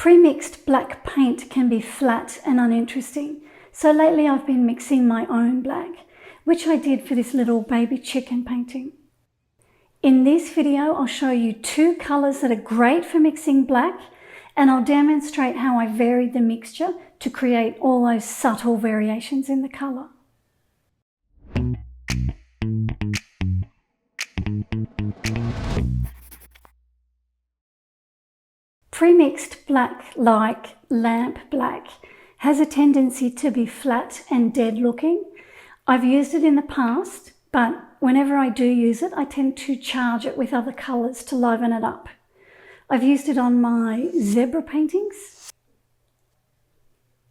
Pre-mixed black paint can be flat and uninteresting, so lately I've been mixing my own black, which I did for this little baby chicken painting. In this video, I'll show you 2 colours that are great for mixing black, and I'll demonstrate how I varied the mixture to create all those subtle variations in the colour. Pre-mixed black, like lamp black, has a tendency to be flat and dead looking. I've used it in the past, but whenever I do use it, I tend to charge it with other colours to liven it up. I've used it on my zebra paintings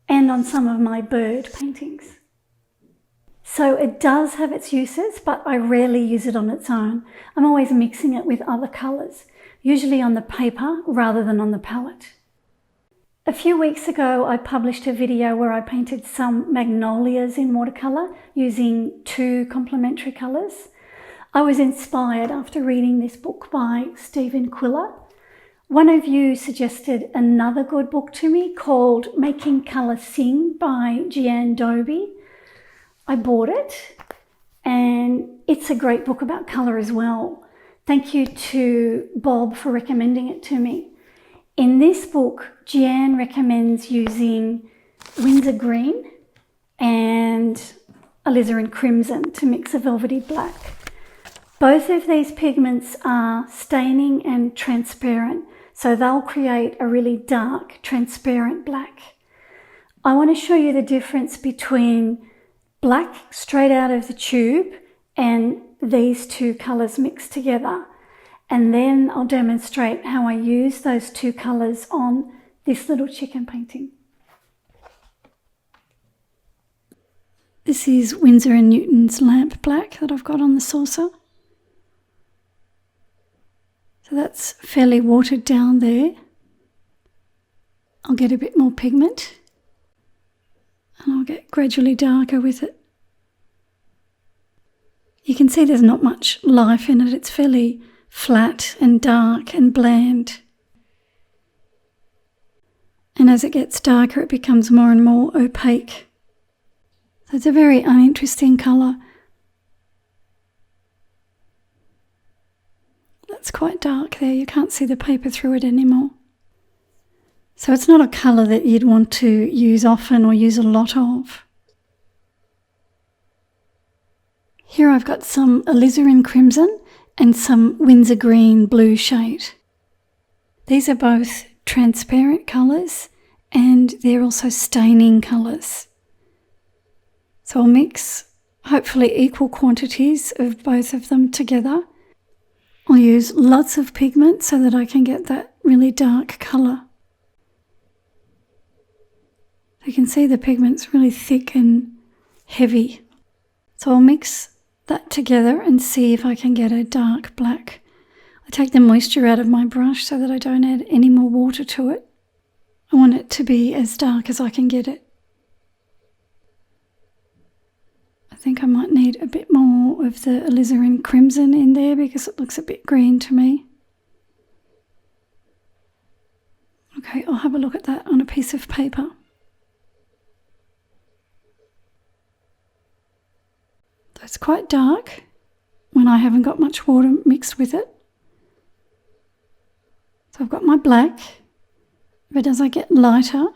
and on some of my bird paintings. So it does have its uses, but I rarely use it on its own. I'm always mixing it with other colours, usually on the paper rather than on the palette. A few weeks ago, I published a video where I painted some magnolias in watercolour using 2 complementary colours. I was inspired after reading this book by Stephen Quiller. One of you suggested another good book to me called Making Colour Sing by Jeanne Dobie. I bought it, and it's a great book about colour as well. Thank you to Bob for recommending it to me. In this book, Jeanne recommends using Winsor green and alizarin crimson to mix a velvety black. Both of these pigments are staining and transparent, so they'll create a really dark, transparent black. I want to show you the difference between black straight out of the tube and these 2 colours mixed together. And then I'll demonstrate how I use those 2 colours on this little chicken painting. This is Winsor & Newton's lamp black that I've got on the saucer. So that's fairly watered down there. I'll get a bit more pigment and I'll get gradually darker with it. You can see there's not much life in it. It's fairly flat and dark and bland. And as it gets darker, it becomes more and more opaque. So it's a very uninteresting colour. That's quite dark there. You can't see the paper through it anymore. So it's not a colour that you'd want to use often or use a lot of. Here I've got some alizarin crimson and some Winsor green blue shade. These are both transparent colours and they're also staining colours. So I'll mix hopefully equal quantities of both of them together. I'll use lots of pigment so that I can get that really dark colour. You can see the pigment's really thick and heavy. So I'll mix that together and see if I can get a dark black. I take the moisture out of my brush so that I don't add any more water to it. I want it to be as dark as I can get it. I think I might need a bit more of the alizarin crimson in there because it looks a bit green to me. Okay, I'll have a look at that on a piece of paper. It's quite dark when I haven't got much water mixed with it. So I've got my black, but as I get lighter,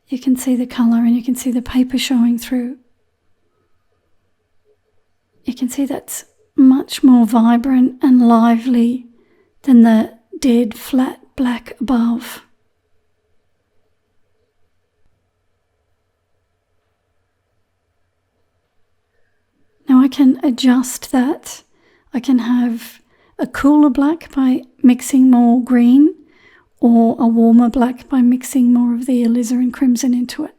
you can see the colour and you can see the paper showing through. You can see that's much more vibrant and lively than the dead flat black above. Now I can adjust that. I can have a cooler black by mixing more green or a warmer black by mixing more of the alizarin crimson into it.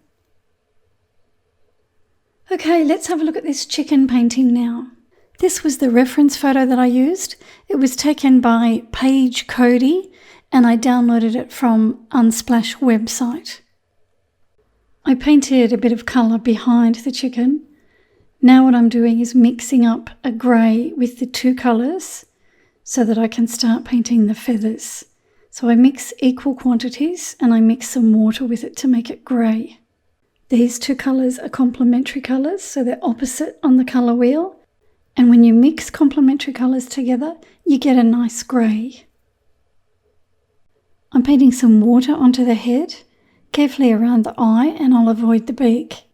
Okay, let's have a look at this chicken painting now. This was the reference photo that I used. It was taken by Paige Cody and I downloaded it from Unsplash website. I painted a bit of colour behind the chicken. Now what I'm doing is mixing up a grey with the 2 colours so that I can start painting the feathers. So I mix equal quantities and I mix some water with it to make it grey. These two colours are complementary colours, so they're opposite on the colour wheel. And when you mix complementary colours together, you get a nice grey. I'm painting some water onto the head, carefully around the eye, and I'll avoid the beak.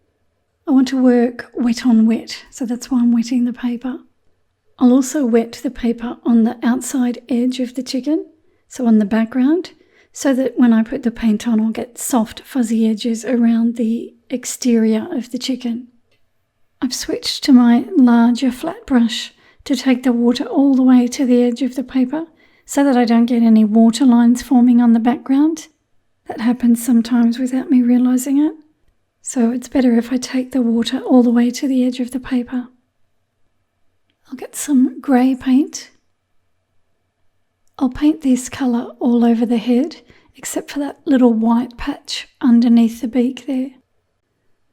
I want to work wet on wet, so that's why I'm wetting the paper. I'll also wet the paper on the outside edge of the chicken, so on the background, so that when I put the paint on, I'll get soft fuzzy edges around the exterior of the chicken. I've switched to my larger flat brush to take the water all the way to the edge of the paper so that I don't get any water lines forming on the background. That happens sometimes without me realising it. So it's better if I take the water all the way to the edge of the paper. I'll get some grey paint. I'll paint this colour all over the head, except for that little white patch underneath the beak there.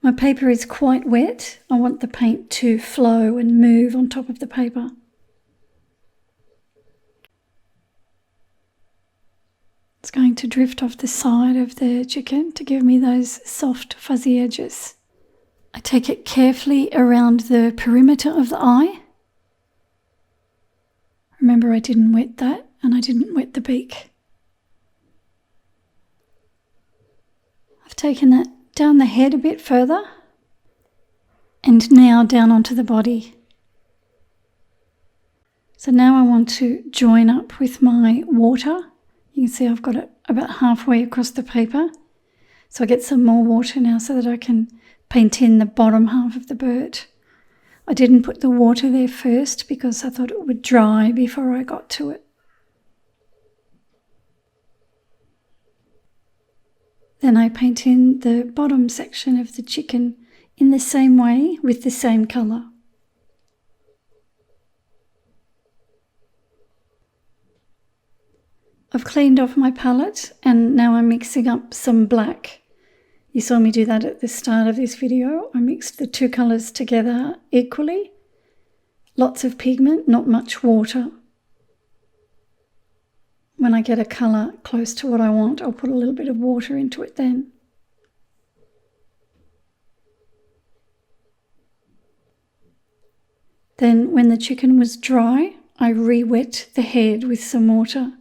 My paper is quite wet. I want the paint to flow and move on top of the paper. It's going to drift off the side of the chicken to give me those soft fuzzy edges. I take it carefully around the perimeter of the eye. Remember, I didn't wet that and I didn't wet the beak. I've taken that down the head a bit further and now down onto the body. So now I want to join up with my water. You can see I've got it about halfway across the paper. So I get some more water now so that I can paint in the bottom half of the bird. I didn't put the water there first because I thought it would dry before I got to it. Then I paint in the bottom section of the chicken in the same way with the same colour. I've cleaned off my palette and now I'm mixing up some black. You saw me do that at the start of this video. I mixed the two colours together equally. Lots of pigment, not much water. When I get a colour close to what I want, I'll put a little bit of water into it then. Then when the chicken was dry, I re-wet the head with some water.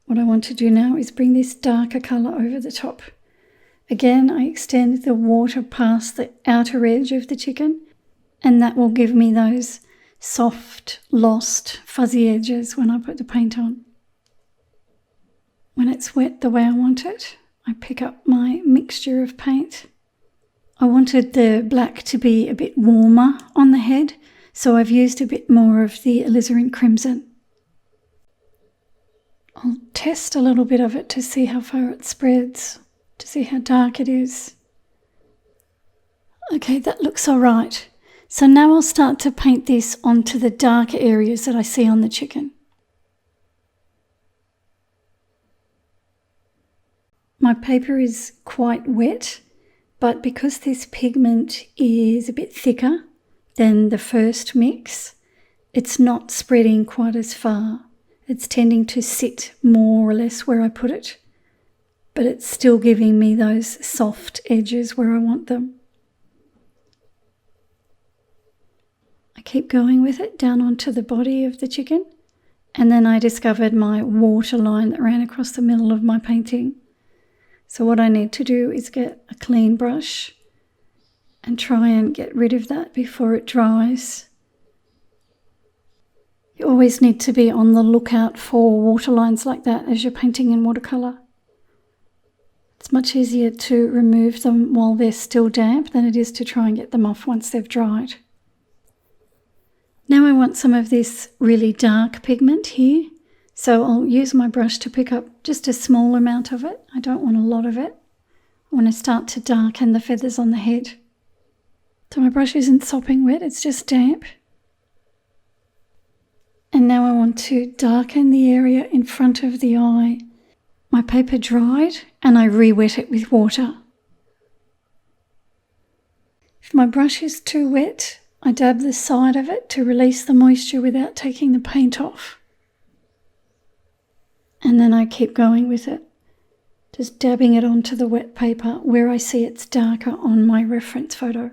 What I want to do now is bring this darker colour over the top. Again, I extend the water past the outer edge of the chicken, and that will give me those soft, lost, fuzzy edges when I put the paint on. When it's wet the way I want it, I pick up my mixture of paint. I wanted the black to be a bit warmer on the head, so I've used a bit more of the alizarin crimson. I'll test a little bit of it to see how far it spreads, to see how dark it is. Okay, that looks all right. So now I'll start to paint this onto the darker areas that I see on the chicken. My paper is quite wet, but because this pigment is a bit thicker than the first mix, it's not spreading quite as far. It's tending to sit more or less where I put it, but it's still giving me those soft edges where I want them. I keep going with it down onto the body of the chicken, and then I discovered my water line that ran across the middle of my painting. So what I need to do is get a clean brush and try and get rid of that before it dries. You always need to be on the lookout for water lines like that as you're painting in watercolour. It's much easier to remove them while they're still damp than it is to try and get them off once they've dried. Now I want some of this really dark pigment here, so I'll use my brush to pick up just a small amount of it. I don't want a lot of it. I want to start to darken the feathers on the head. So my brush isn't sopping wet, it's just damp. And now I want to darken the area in front of the eye. My paper dried and I re-wet it with water. If my brush is too wet, I dab the side of it to release the moisture without taking the paint off. And then I keep going with it, just dabbing it onto the wet paper where I see it's darker on my reference photo.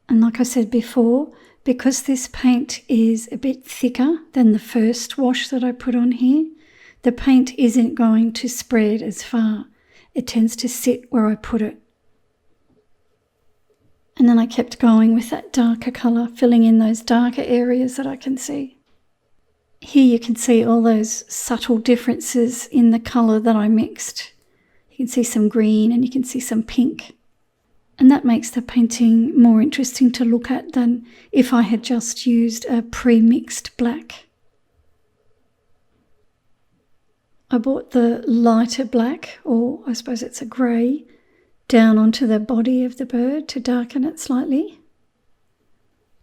And like I said before, because this paint is a bit thicker than the first wash that I put on here, the paint isn't going to spread as far. It tends to sit where I put it. And then I kept going with that darker colour, filling in those darker areas that I can see. Here you can see all those subtle differences in the colour that I mixed. You can see some green and you can see some pink. And that makes the painting more interesting to look at than if I had just used a pre-mixed black. I brought the lighter black, or I suppose it's a grey, down onto the body of the bird to darken it slightly.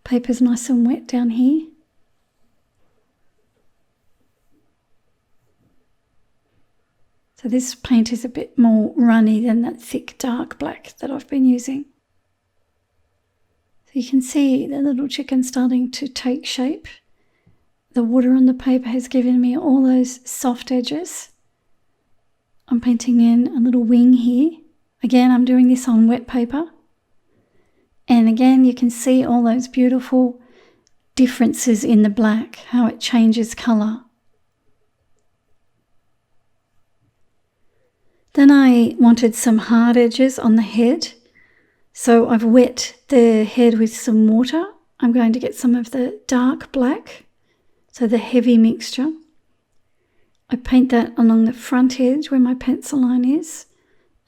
Paper's nice and wet down here. So this paint is a bit more runny than that thick dark black that I've been using. So you can see the little chicken starting to take shape. The water on the paper has given me all those soft edges. I'm painting in a little wing here. Again, I'm doing this on wet paper. And again, you can see all those beautiful differences in the black, how it changes colour. Then I wanted some hard edges on the head. So I've wet the head with some water. I'm going to get some of the dark black, so the heavy mixture. I paint that along the front edge where my pencil line is,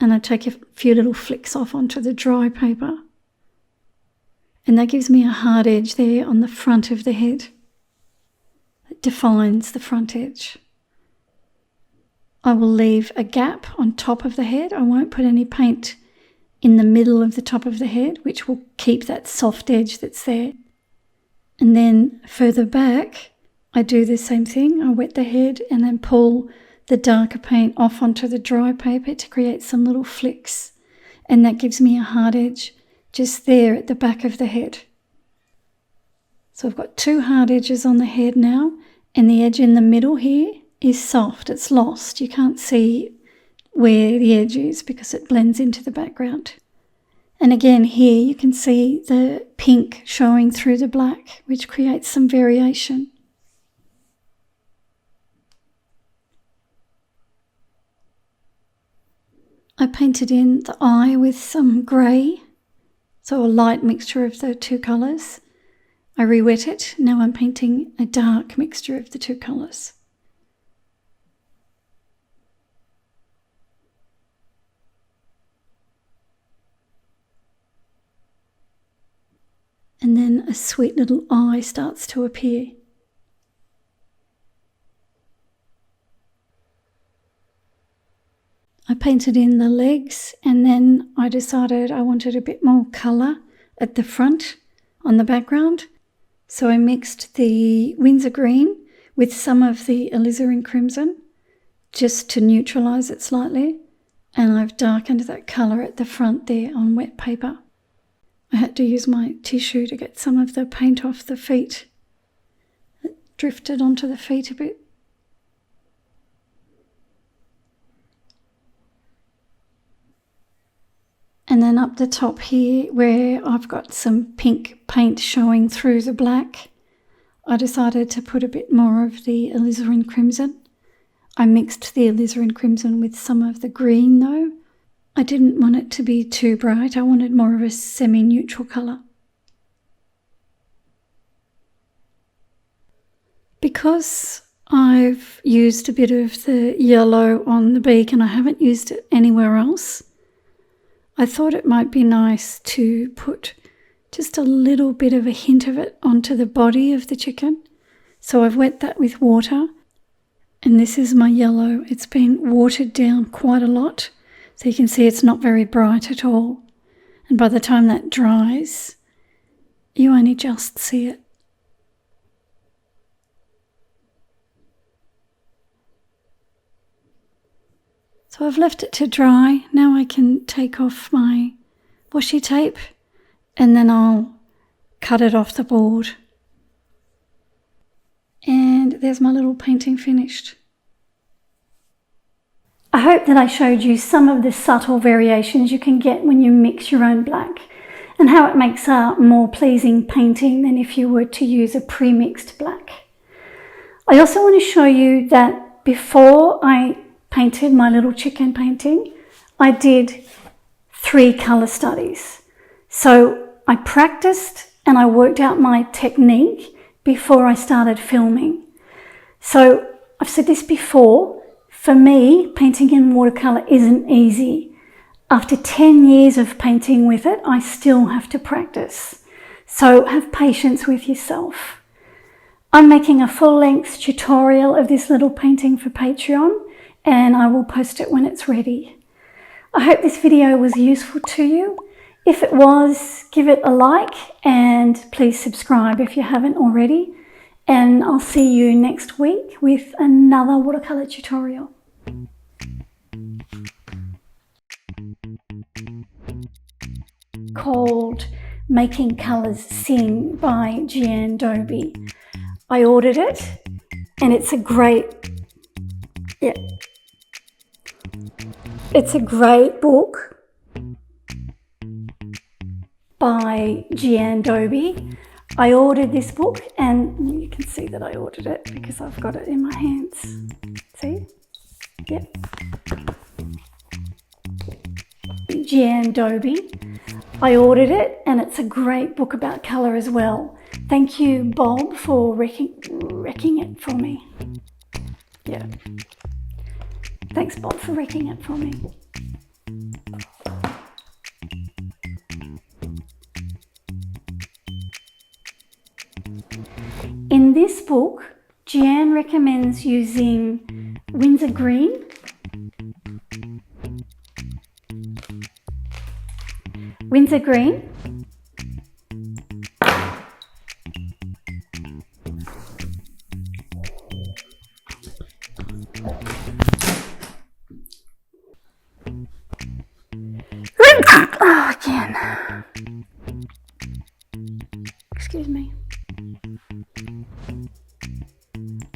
and I take a few little flicks off onto the dry paper. And that gives me a hard edge there on the front of the head. It defines the front edge. I will leave a gap on top of the head. I won't put any paint in the middle of the top of the head, which will keep that soft edge that's there. And then further back, I do the same thing. I wet the head and then pull the darker paint off onto the dry paper to create some little flicks. And that gives me a hard edge just there at the back of the head. So I've got two hard edges on the head now, and the edge in the middle here is soft. It's lost. You can't see where the edge is because it blends into the background. And again here you can see the pink showing through the black, which creates some variation. I painted in the eye with some grey, so a light mixture of the two colours. I re-wet it. Now I'm painting a dark mixture of the two colours. And then a sweet little eye starts to appear. I painted in the legs, and then I decided I wanted a bit more colour at the front on the background. So I mixed the Winsor green with some of the alizarin crimson just to neutralise it slightly. And I've darkened that colour at the front there on wet paper. I had to use my tissue to get some of the paint off the feet. It drifted onto the feet a bit. And then up the top here, where I've got some pink paint showing through the black, I decided to put a bit more of the alizarin crimson. I mixed the alizarin crimson with some of the green though. I didn't want it to be too bright. I wanted more of a semi-neutral colour. Because I've used a bit of the yellow on the beak and I haven't used it anywhere else, I thought it might be nice to put just a little bit of a hint of it onto the body of the chicken. So I've wet that with water, and this is my yellow. It's been watered down quite a lot. So you can see it's not very bright at all. And by the time that dries, you only just see it. So I've left it to dry. Now I can take off my washi tape and then I'll cut it off the board. And there's my little painting finished. I hope that I showed you some of the subtle variations you can get when you mix your own black and how it makes a more pleasing painting than if you were to use a pre-mixed black. I also want to show you that before I painted my little chicken painting, I did 3 colour studies. So I practiced and I worked out my technique before I started filming. So I've said this before, for me, painting in watercolour isn't easy. After 10 years of painting with it, I still have to practice. So have patience with yourself. I'm making a full-length tutorial of this little painting for Patreon, and I will post it when it's ready. I hope this video was useful to you. If it was, give it a like and please subscribe if you haven't already. And I'll see you next week with another watercolour tutorial. Called Making Colours Sing by Jeanne Dobie. I ordered it and it's a great book by Jeanne Dobie. I ordered this book and you can see that I ordered it because I've got it in my hands. See? Yep. Jeanne Dobie. I ordered it and it's a great book about colour as well. Thank you, Bob, for wrecking it for me. Yeah. Thanks, Bob, for wrecking it for me. In this book, Jeanne recommends using Winsor green, again. Excuse me.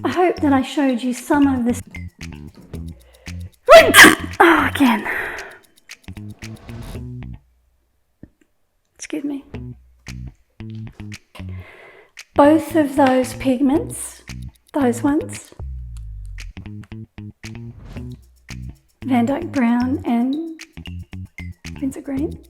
I hope that I showed you some of this. Again. Excuse me. Both of those pigments, those ones, Van Dyke Brown and Winsor Green,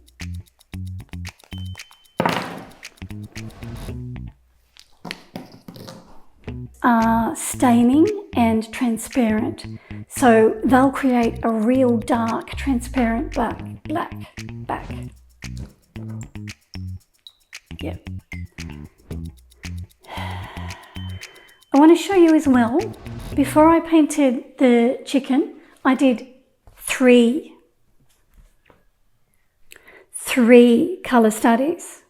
are staining and transparent, so they'll create a real dark transparent black back. Yep. I want to show you as well, before I painted the chicken, I did three colour studies.